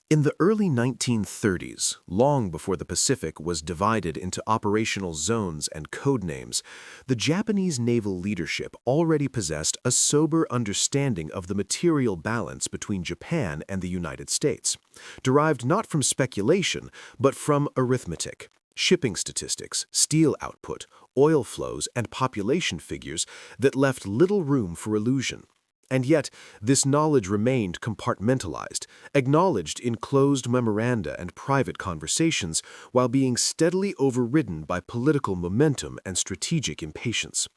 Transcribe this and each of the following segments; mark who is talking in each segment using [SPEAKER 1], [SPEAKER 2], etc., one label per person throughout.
[SPEAKER 1] In the early 1930s, long before the Pacific was divided into operational zones and code names, the Japanese naval leadership already possessed a sober understanding of the material balance between Japan and the United States, derived not from speculation, but from arithmetic. Shipping statistics, steel output, oil flows, and population figures that left little room for illusion. And yet, this knowledge remained compartmentalized, acknowledged in closed memoranda and private conversations, while being steadily overridden by political momentum and strategic impatience.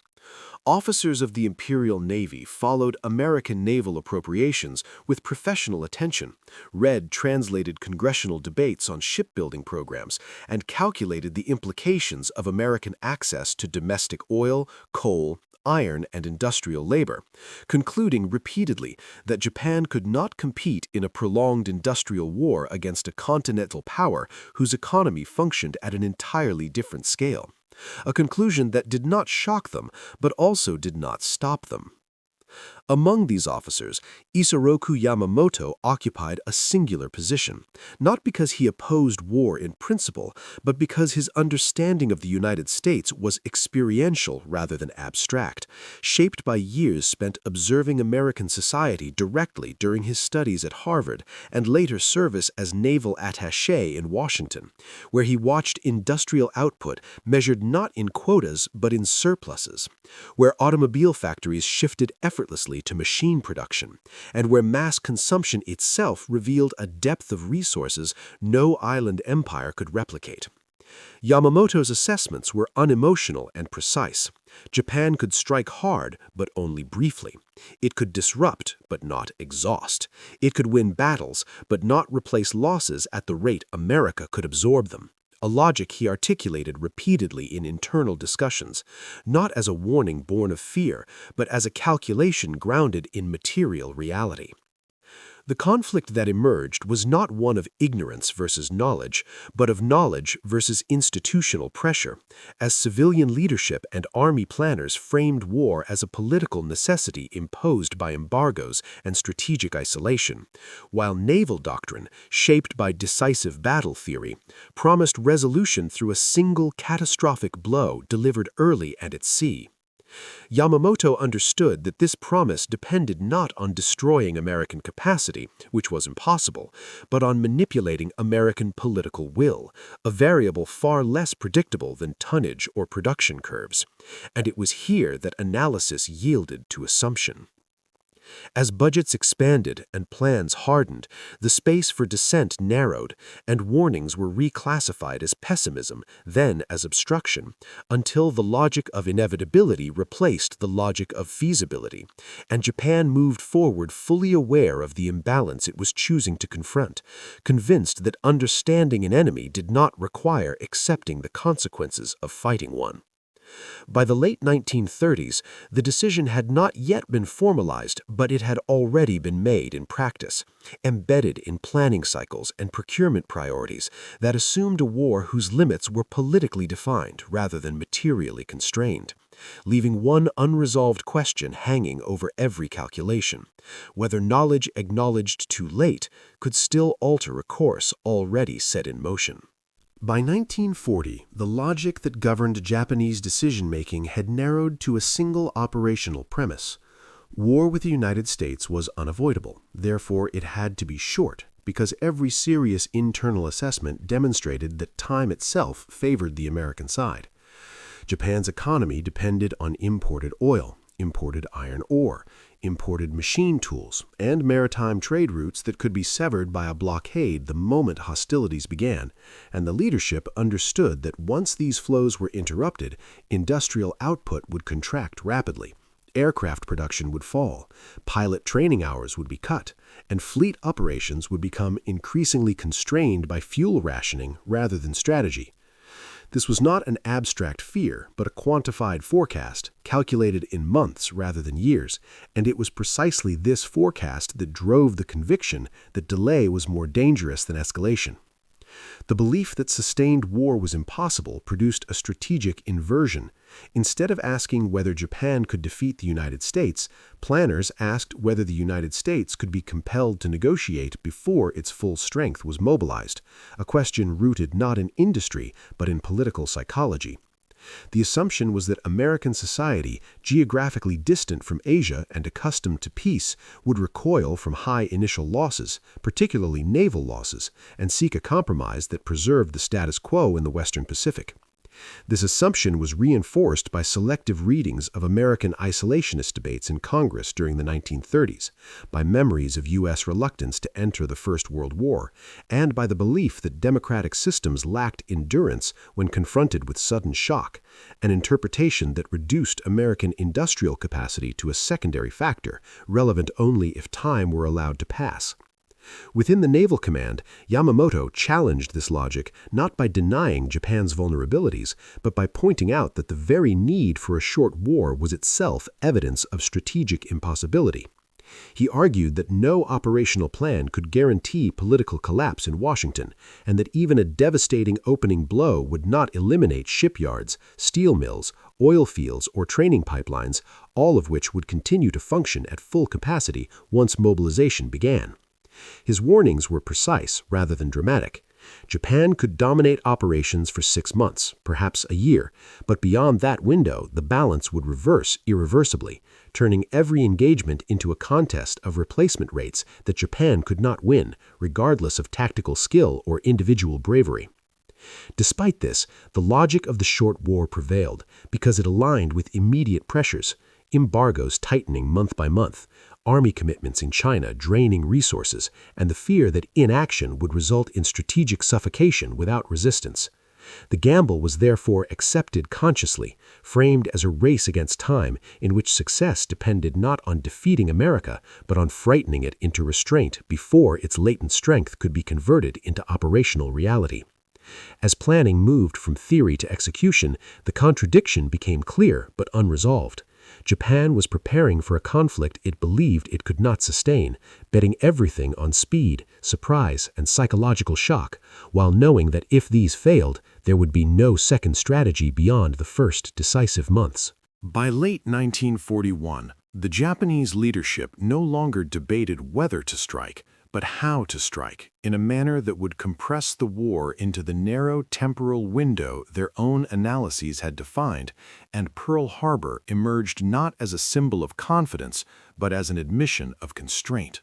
[SPEAKER 1] Officers of the Imperial Navy followed American naval appropriations with professional attention, read translated congressional debates on shipbuilding programs, and calculated the implications of American access to domestic oil, coal, iron, and industrial labor, concluding repeatedly that Japan could not compete in a prolonged industrial war against a continental power whose economy functioned at an entirely different scale. A conclusion that did not shock them, but also did not stop them. Among these officers, Isoroku Yamamoto occupied a singular position, not because he opposed war in principle, but because his understanding of the United States was experiential rather than abstract, shaped by years spent observing American society directly during his studies at Harvard and later service as naval attaché in Washington, where he watched industrial output measured not in quotas but in surpluses, where automobile factories shifted effortlessly to machine production, and where mass consumption itself revealed a depth of resources no island empire could replicate. Yamamoto's assessments were unemotional and precise. Japan could strike hard, but only briefly. It could disrupt, but not exhaust. It could win battles, but not replace losses at the rate America could absorb them. A logic he articulated repeatedly in internal discussions, not as a warning born of fear, but as a calculation grounded in material reality. The conflict that emerged was not one of ignorance versus knowledge, but of knowledge versus institutional pressure, as civilian leadership and army planners framed war as a political necessity imposed by embargoes and strategic isolation, while naval doctrine, shaped by decisive battle theory, promised resolution through a single catastrophic blow delivered early and at sea. Yamamoto understood that this promise depended not on destroying American capacity, which was impossible, but on manipulating American political will, a variable far less predictable than tonnage or production curves. And it was here that analysis yielded to assumption. As budgets expanded and plans hardened, the space for dissent narrowed, and warnings were reclassified as pessimism, then as obstruction, until the logic of inevitability replaced the logic of feasibility, and Japan moved forward fully aware of the imbalance it was choosing to confront, convinced that understanding an enemy did not require accepting the consequences of fighting one. By the late 1930s, the decision had not yet been formalized, but it had already been made in practice, embedded in planning cycles and procurement priorities that assumed a war whose limits were politically defined rather than materially constrained, leaving one unresolved question hanging over every calculation: whether knowledge acknowledged too late could still alter a course already set in motion. By 1940, the logic that governed Japanese decision-making had narrowed to a single operational premise. War with the United States was unavoidable, therefore it had to be short, because every serious internal assessment demonstrated that time itself favored the American side. Japan's economy depended on imported oil, imported iron ore, imported machine tools, and maritime trade routes that could be severed by a blockade the moment hostilities began, and the leadership understood that once these flows were interrupted, industrial output would contract rapidly, aircraft production would fall, pilot training hours would be cut, and fleet operations would become increasingly constrained by fuel rationing rather than strategy. This was not an abstract fear, but a quantified forecast, calculated in months rather than years, and it was precisely this forecast that drove the conviction that delay was more dangerous than escalation. The belief that sustained war was impossible produced a strategic inversion. Instead of asking whether Japan could defeat the United States, planners asked whether the United States could be compelled to negotiate before its full strength was mobilized, a question rooted not in industry but in political psychology. The assumption was that American society, geographically distant from Asia and accustomed to peace, would recoil from high initial losses, particularly naval losses, and seek a compromise that preserved the status quo in the Western Pacific. This assumption was reinforced by selective readings of American isolationist debates in Congress during the 1930s, by memories of U.S. reluctance to enter the First World War, and by the belief that democratic systems lacked endurance when confronted with sudden shock, an interpretation that reduced American industrial capacity to a secondary factor, relevant only if time were allowed to pass. Within the Naval Command, Yamamoto challenged this logic not by denying Japan's vulnerabilities, but by pointing out that the very need for a short war was itself evidence of strategic impossibility. He argued that no operational plan could guarantee political collapse in Washington, and that even a devastating opening blow would not eliminate shipyards, steel mills, oil fields, or training pipelines, all of which would continue to function at full capacity once mobilization began. His warnings were precise rather than dramatic. Japan could dominate operations for 6 months, perhaps a year, but beyond that window, the balance would reverse irreversibly, turning every engagement into a contest of replacement rates that Japan could not win, regardless of tactical skill or individual bravery. Despite this, the logic of the short war prevailed because it aligned with immediate pressures, embargoes tightening month by month, army commitments in China draining resources, and the fear that inaction would result in strategic suffocation without resistance. The gamble was therefore accepted consciously, framed as a race against time in which success depended not on defeating America, but on frightening it into restraint before its latent strength could be converted into operational reality. As planning moved from theory to execution, the contradiction became clear but unresolved. Japan was preparing for a conflict it believed it could not sustain, betting everything on speed, surprise, and psychological shock, while knowing that if these failed, there would be no second strategy beyond the first decisive months. By late 1941, the Japanese leadership no longer debated whether to strike, but how to strike, in a manner that would compress the war into the narrow temporal window their own analyses had defined, and Pearl Harbor emerged not as a symbol of confidence, but as an admission of constraint.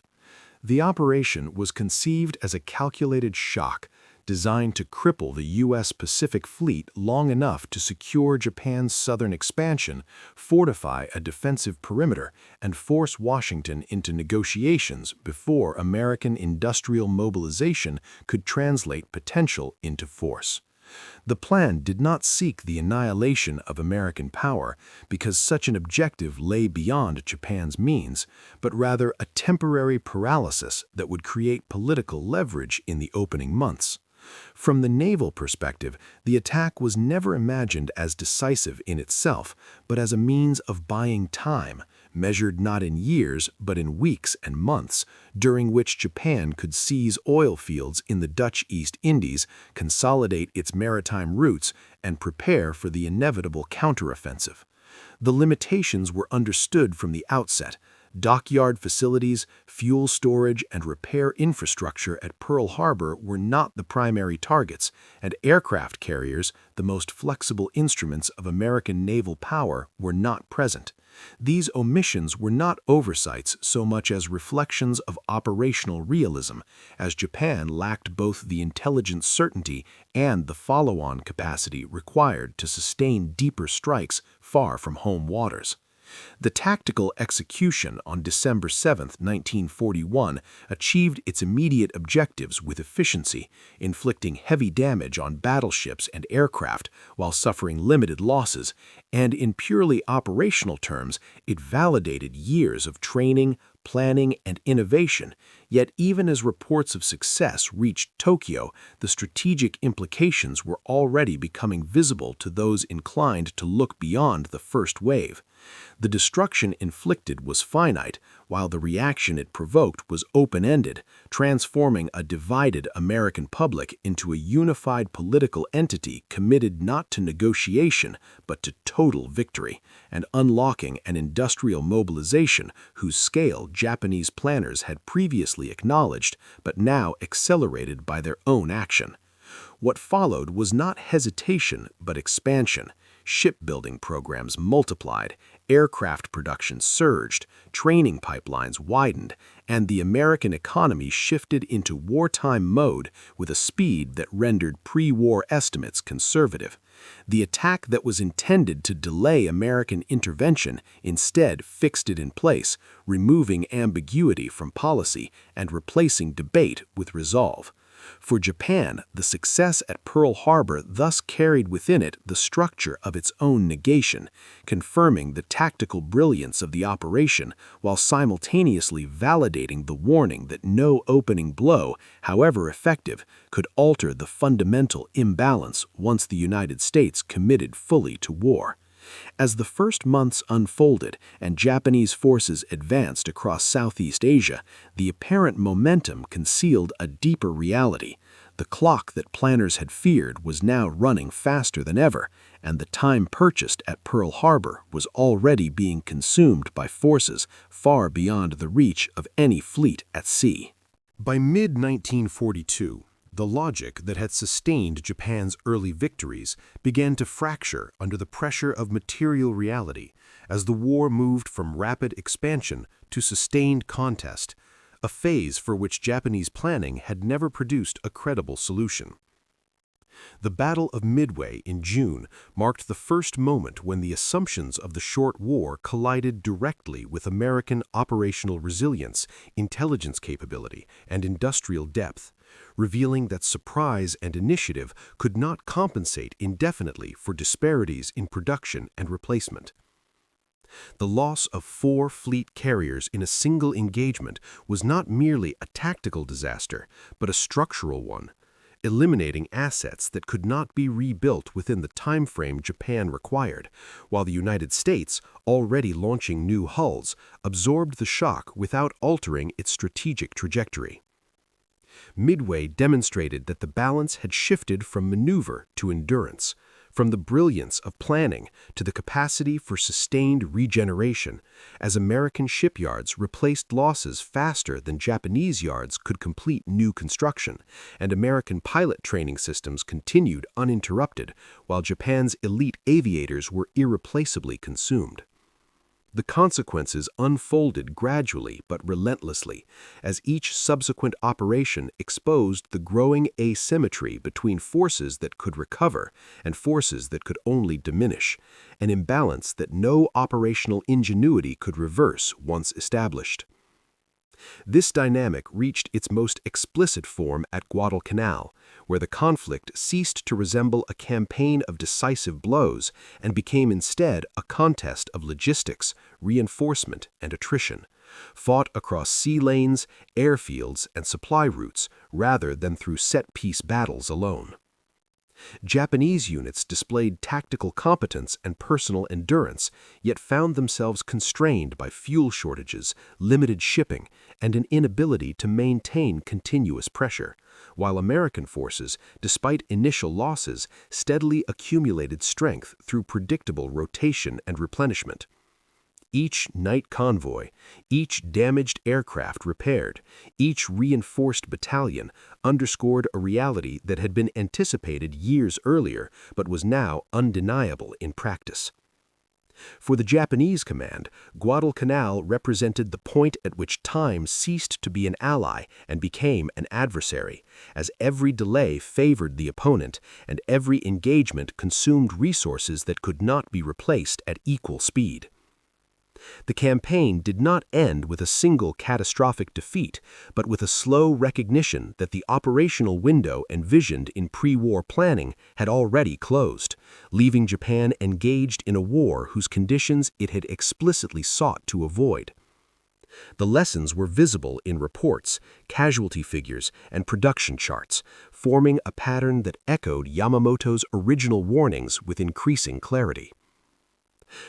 [SPEAKER 1] The operation was conceived as a calculated shock, designed to cripple the U.S. Pacific Fleet long enough to secure Japan's southern expansion, fortify a defensive perimeter, and force Washington into negotiations before American industrial mobilization could translate potential into force. The plan did not seek the annihilation of American power because such an objective lay beyond Japan's means, but rather a temporary paralysis that would create political leverage in the opening months. From the naval perspective, the attack was never imagined as decisive in itself, but as a means of buying time, measured not in years but in weeks and months, during which Japan could seize oil fields in the Dutch East Indies, consolidate its maritime routes, and prepare for the inevitable counteroffensive. The limitations were understood from the outset. Dockyard facilities, fuel storage, and repair infrastructure at Pearl Harbor were not the primary targets, and aircraft carriers, the most flexible instruments of American naval power, were not present. These omissions were not oversights so much as reflections of operational realism, as Japan lacked both the intelligence certainty and the follow-on capacity required to sustain deeper strikes far from home waters. The tactical execution on December 7, 1941, achieved its immediate objectives with efficiency, inflicting heavy damage on battleships and aircraft while suffering limited losses, and in purely operational terms, it validated years of training, planning, and innovation, yet even as reports of success reached Tokyo, the strategic implications were already becoming visible to those inclined to look beyond the first wave. The destruction inflicted was finite, while the reaction it provoked was open-ended, transforming a divided American public into a unified political entity committed not to negotiation but to total victory, and unlocking an industrial mobilization whose scale Japanese planners had previously acknowledged but now accelerated by their own action. What followed was not hesitation but expansion. Shipbuilding programs multiplied, aircraft production surged, training pipelines widened, and the American economy shifted into wartime mode with a speed that rendered pre-war estimates conservative. The attack that was intended to delay American intervention instead fixed it in place, removing ambiguity from policy and replacing debate with resolve. For Japan, the success at Pearl Harbor thus carried within it the structure of its own negation, confirming the tactical brilliance of the operation while simultaneously validating the warning that no opening blow, however effective, could alter the fundamental imbalance once the United States committed fully to war. As the first months unfolded and Japanese forces advanced across Southeast Asia, the apparent momentum concealed a deeper reality. The clock that planners had feared was now running faster than ever, and the time purchased at Pearl Harbor was already being consumed by forces far beyond the reach of any fleet at sea. By mid-1942, the logic that had sustained Japan's early victories began to fracture under the pressure of material reality as the war moved from rapid expansion to sustained contest, a phase for which Japanese planning had never produced a credible solution. The Battle of Midway in June marked the first moment when the assumptions of the short war collided directly with American operational resilience, intelligence capability, and industrial depth, revealing that surprise and initiative could not compensate indefinitely for disparities in production and replacement. The loss of 4 fleet carriers in a single engagement was not merely a tactical disaster, but a structural one, eliminating assets that could not be rebuilt within the time frame Japan required, while the United States, already launching new hulls, absorbed the shock without altering its strategic trajectory. Midway demonstrated that the balance had shifted from maneuver to endurance, from the brilliance of planning to the capacity for sustained regeneration, as American shipyards replaced losses faster than Japanese yards could complete new construction, and American pilot training systems continued uninterrupted, while Japan's elite aviators were irreplaceably consumed. The consequences unfolded gradually but relentlessly, as each subsequent operation exposed the growing asymmetry between forces that could recover and forces that could only diminish, an imbalance that no operational ingenuity could reverse once established. This dynamic reached its most explicit form at Guadalcanal, where the conflict ceased to resemble a campaign of decisive blows and became instead a contest of logistics, reinforcement, and attrition, fought across sea lanes, airfields, and supply routes rather than through set-piece battles alone. Japanese units displayed tactical competence and personal endurance, yet found themselves constrained by fuel shortages, limited shipping, and an inability to maintain continuous pressure, while American forces, despite initial losses, steadily accumulated strength through predictable rotation and replenishment. Each night convoy, each damaged aircraft repaired, each reinforced battalion underscored a reality that had been anticipated years earlier but was now undeniable in practice. For the Japanese command, Guadalcanal represented the point at which time ceased to be an ally and became an adversary, as every delay favored the opponent and every engagement consumed resources that could not be replaced at equal speed. The campaign did not end with a single catastrophic defeat, but with a slow recognition that the operational window envisioned in pre-war planning had already closed, leaving Japan engaged in a war whose conditions it had explicitly sought to avoid.
[SPEAKER 2] The lessons were visible in reports, casualty figures, and production charts, forming a pattern that echoed Yamamoto's original warnings with increasing clarity.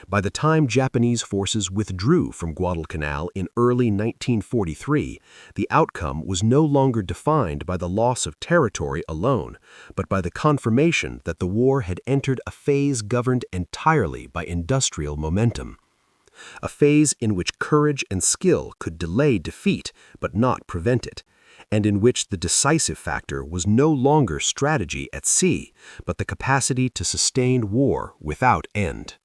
[SPEAKER 2] By the time Japanese forces withdrew from Guadalcanal in early 1943, the outcome was no longer defined by the loss of territory alone, but by the confirmation that the war had entered a phase governed entirely by industrial momentum. A phase in which courage and skill could delay defeat but not prevent it, and in which the decisive factor was no longer strategy at sea, but the capacity to sustain war without end.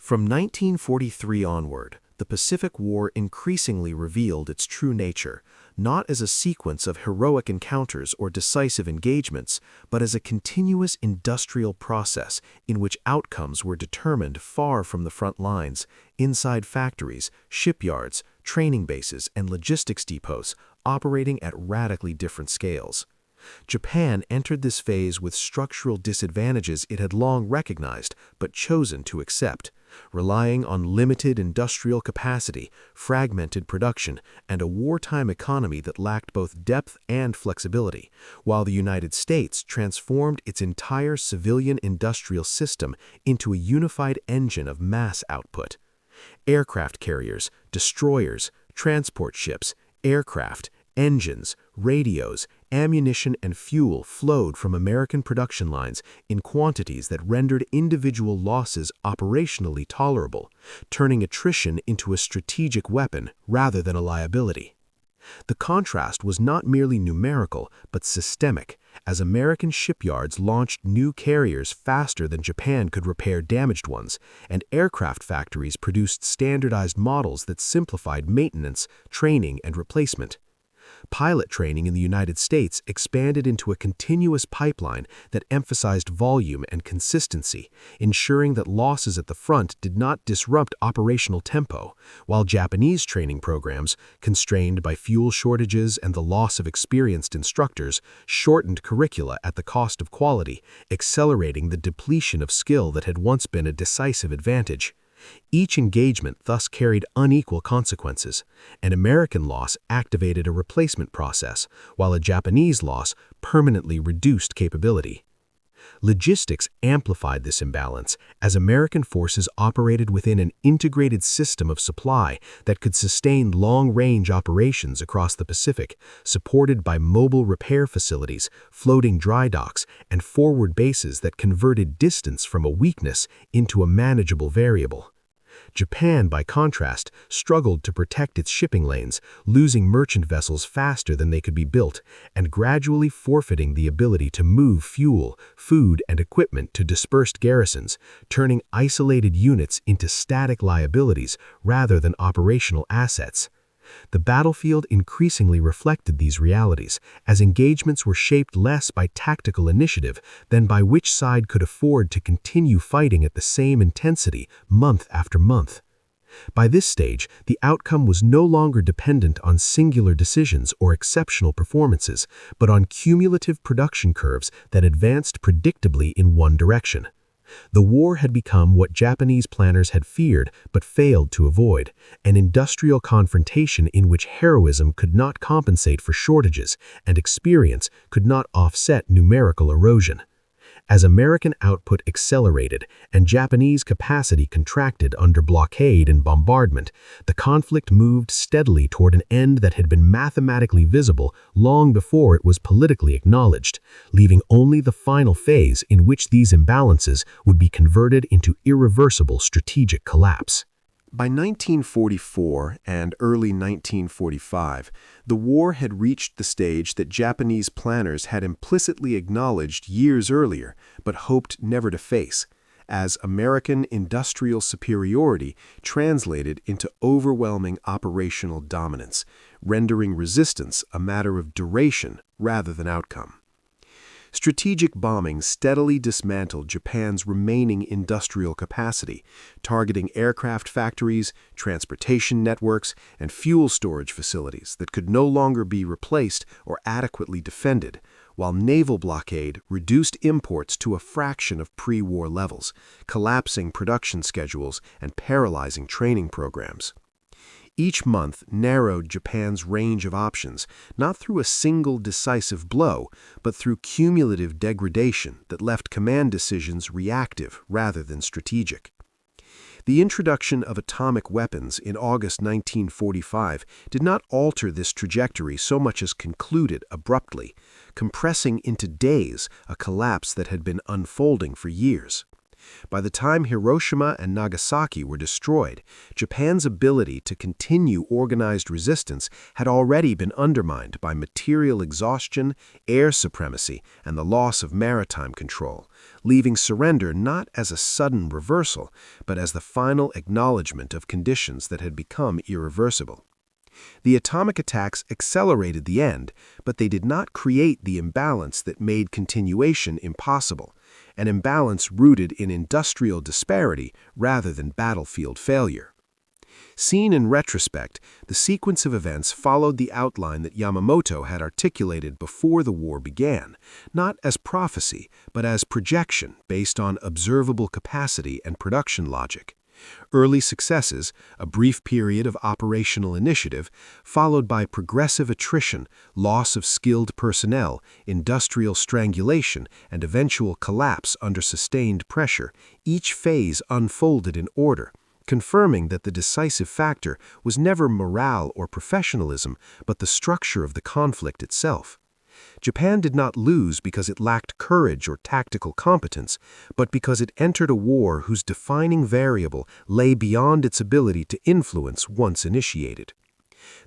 [SPEAKER 1] From 1943 onward, the Pacific War increasingly revealed its true nature, not as a sequence of heroic encounters or decisive engagements, but as a continuous industrial process in which outcomes were determined far from the front lines, inside factories, shipyards, training bases, and logistics depots operating at radically different scales. Japan entered this phase with structural disadvantages it had long recognized but chosen to accept, relying on limited industrial capacity, fragmented production, and a wartime economy that lacked both depth and flexibility, while the United States transformed its entire civilian industrial system into a unified engine of mass output. Aircraft carriers, destroyers, transport ships, aircraft, engines, radios, ammunition, and fuel flowed from American production lines in quantities that rendered individual losses operationally tolerable, turning attrition into a strategic weapon rather than a liability. The contrast was not merely numerical, but systemic, as American shipyards launched new carriers faster than Japan could repair damaged ones, and aircraft factories produced standardized models that simplified maintenance, training, and replacement. Pilot training in the United States expanded into a continuous pipeline that emphasized volume and consistency, ensuring that losses at the front did not disrupt operational tempo, while Japanese training programs, constrained by fuel shortages and the loss of experienced instructors, shortened curricula at the cost of quality, accelerating the depletion of skill that had once been a decisive advantage. Each engagement thus carried unequal consequences. An American loss activated a replacement process, while a Japanese loss permanently reduced capability. Logistics amplified this imbalance as American forces operated within an integrated system of supply that could sustain long-range operations across the Pacific, supported by mobile repair facilities, floating dry docks, and forward bases that converted distance from a weakness into a manageable variable. Japan, by contrast, struggled to protect its shipping lanes, losing merchant vessels faster than they could be built, and gradually forfeiting the ability to move fuel, food, and equipment to dispersed garrisons, turning isolated units into static liabilities rather than operational assets. The battlefield increasingly reflected these realities, as engagements were shaped less by tactical initiative than by which side could afford to continue fighting at the same intensity month after month. By this stage, the outcome was no longer dependent on singular decisions or exceptional performances, but on cumulative production curves that advanced predictably in one direction. The war had become what Japanese planners had feared but failed to avoid, an industrial confrontation in which heroism could not compensate for shortages and experience could not offset numerical erosion. As American output accelerated and Japanese capacity contracted under blockade and bombardment, the conflict moved steadily toward an end that had been mathematically visible long before it was politically acknowledged, leaving only the final phase in which these imbalances would be converted into irreversible strategic collapse. By 1944 and early 1945, the war had reached the stage that Japanese planners had implicitly acknowledged years earlier but hoped never to face, as American industrial superiority translated into overwhelming operational dominance, rendering resistance a matter of duration rather than outcome. Strategic bombing steadily dismantled Japan's remaining industrial capacity, targeting aircraft factories, transportation networks, and fuel storage facilities that could no longer be replaced or adequately defended, while naval blockade reduced imports to a fraction of pre-war levels, collapsing production schedules and paralyzing training programs.
[SPEAKER 2] Each month narrowed Japan's range of options, not through a single decisive blow, but through cumulative degradation that left command decisions reactive rather than strategic. The introduction of atomic weapons in August 1945 did not alter this trajectory so much as conclude it abruptly, compressing into days a collapse that had been unfolding for years. By the time Hiroshima and Nagasaki were destroyed, Japan's ability to continue organized resistance had already been undermined by material exhaustion, air supremacy, and the loss of maritime control, leaving surrender not as a sudden reversal, but as the final acknowledgement of conditions that had become irreversible. The atomic attacks accelerated the end, but they did not create the imbalance that made continuation impossible, an imbalance rooted in industrial disparity rather than battlefield failure. Seen in retrospect, the sequence of events followed the outline that Yamamoto had articulated before the war began, not as prophecy, but as projection based on observable capacity and production logic. Early successes, a brief period of operational initiative, followed by progressive attrition, loss of skilled personnel, industrial strangulation, and eventual collapse under sustained pressure, each phase unfolded in order, confirming that the decisive factor was never morale or professionalism, but the structure of the conflict itself. Japan did not lose because it lacked courage or tactical competence, but because it entered a war whose defining variable lay beyond its ability to influence once initiated.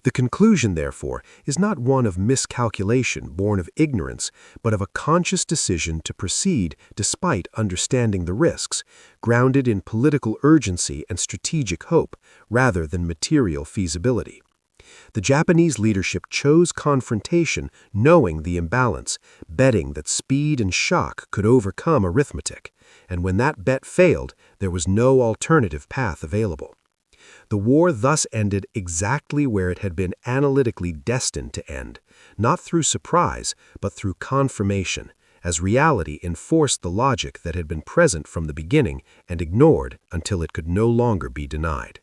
[SPEAKER 2] The conclusion, therefore, is not one of miscalculation born of ignorance, but of a conscious decision to proceed despite understanding the risks, grounded in political urgency and strategic hope, rather than material feasibility. The Japanese leadership chose confrontation knowing the imbalance, betting that speed and shock could overcome arithmetic, and when that bet failed, there was no alternative path available. The war thus ended exactly where it had been analytically destined to end, not through surprise, but through confirmation, as reality enforced the logic that had been present from the beginning and ignored until it could no longer be denied.